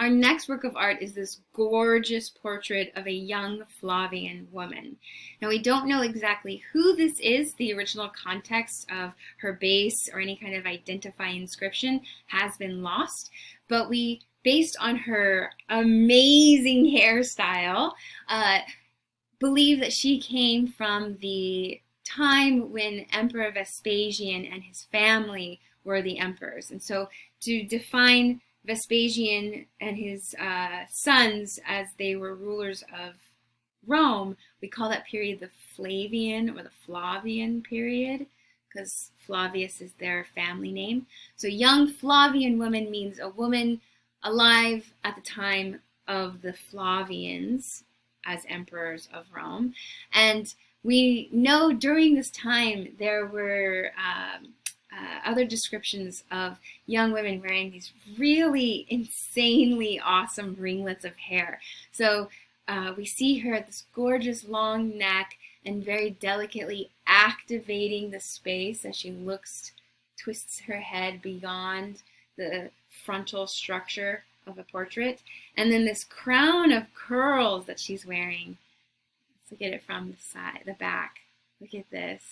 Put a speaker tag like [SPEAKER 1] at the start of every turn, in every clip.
[SPEAKER 1] Our next work of art is this gorgeous portrait of a young Flavian woman. Now, we don't know exactly who this is. The original context of her base or any kind of identifying inscription has been lost, but we, based on her amazing hairstyle, believe that she came from the time when Emperor Vespasian and his family were the emperors. And so to define Vespasian and his sons as they were rulers of Rome, we call that period the Flavian or the Flavian period, because Flavius is their family name. So young Flavian woman means a woman alive at the time of the Flavians as emperors of Rome. And we know during this time there were other descriptions of young women wearing these really insanely awesome ringlets of hair. So we see her at this gorgeous long neck and very delicately activating the space as she twists her head beyond the frontal structure of a portrait. And then this crown of curls that she's wearing. Let's look at it from the side, the back. Look at this.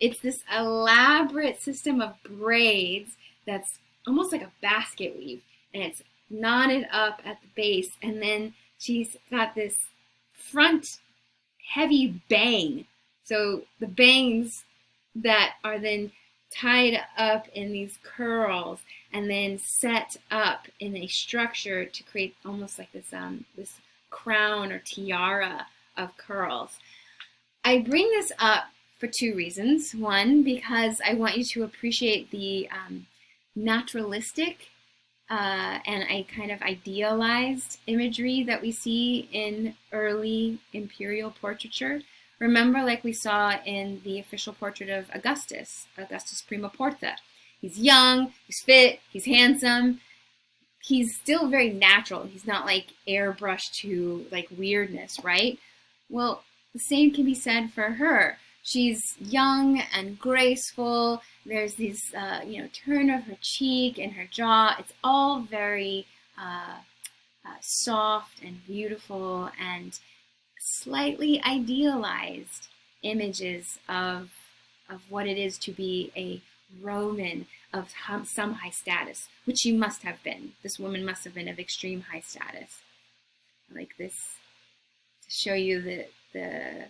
[SPEAKER 1] It's this elaborate system of braids that's almost like a basket weave, and it's knotted up at the base, and then she's got this front heavy bang. So the bangs that are then tied up in these curls and then set up in a structure to create almost like this this crown or tiara of curls. I bring this up for two reasons. One, because I want you to appreciate the naturalistic and a kind of idealized imagery that we see in early imperial portraiture. Remember, like we saw in the official portrait of Augustus Prima Porta. He's young, he's fit, he's handsome. He's still very natural. He's not like airbrushed to like weirdness, right? Well, the same can be said for her. She's young and graceful. There's these, turn of her cheek and her jaw. It's all very soft and beautiful and slightly idealized images of what it is to be a Roman of some high status, which she must have been. This woman must have been of extreme high status. Like this, to show you the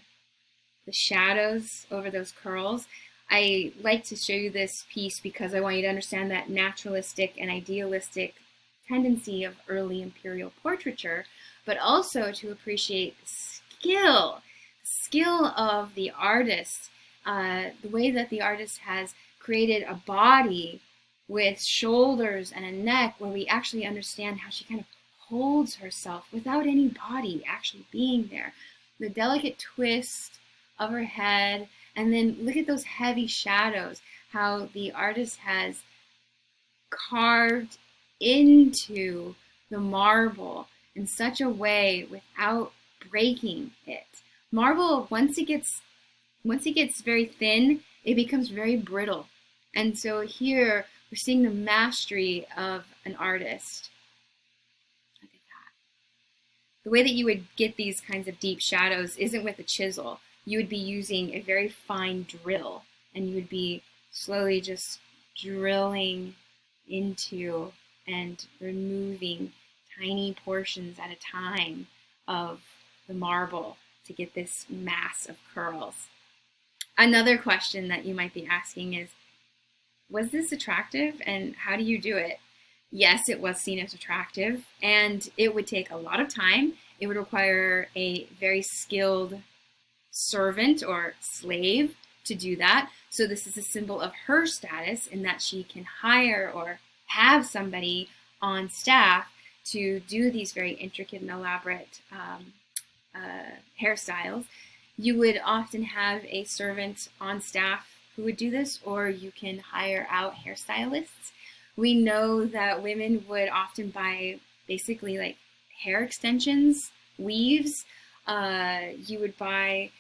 [SPEAKER 1] shadows over those curls. I like to show you this piece because I want you to understand that naturalistic and idealistic tendency of early imperial portraiture, but also to appreciate the skill of the artist, the way that the artist has created a body with shoulders and a neck where we actually understand how she kind of holds herself without any body actually being there. The delicate twist of her head, and then look at those heavy shadows, how the artist has carved into the marble in such a way without breaking it. Marble, once it gets very thin, it becomes very brittle. And so here we're seeing the mastery of an artist. Look at that. The way that you would get these kinds of deep shadows isn't with a chisel. You would be using a very fine drill, and you would be slowly just drilling into and removing tiny portions at a time of the marble to get this mass of curls. Another question that you might be asking is, was this attractive, and how do you do it? Yes, it was seen as attractive, and it would take a lot of time. It would require a very skilled servant or slave to do that. So this is a symbol of her status in that she can hire or have somebody on staff to do these very intricate and elaborate hairstyles. You would often have a servant on staff who would do this, or you can hire out hairstylists. We know that women would often buy basically like hair extensions, weaves. You would buy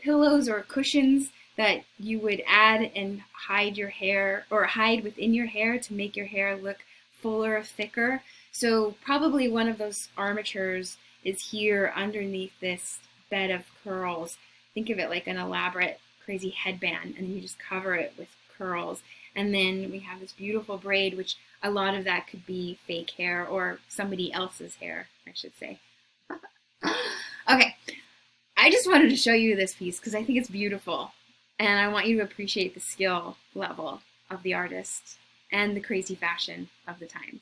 [SPEAKER 1] pillows or cushions that you would add and hide your hair or hide within your hair to make your hair look fuller, thicker. So probably one of those armatures is here underneath this bed of curls. Think of it like an elaborate, crazy headband, and you just cover it with curls. And then we have this beautiful braid, which a lot of that could be fake hair or somebody else's hair, I should say. Okay, I just wanted to show you this piece because I think it's beautiful. And I want you to appreciate the skill level of the artist and the crazy fashion of the times.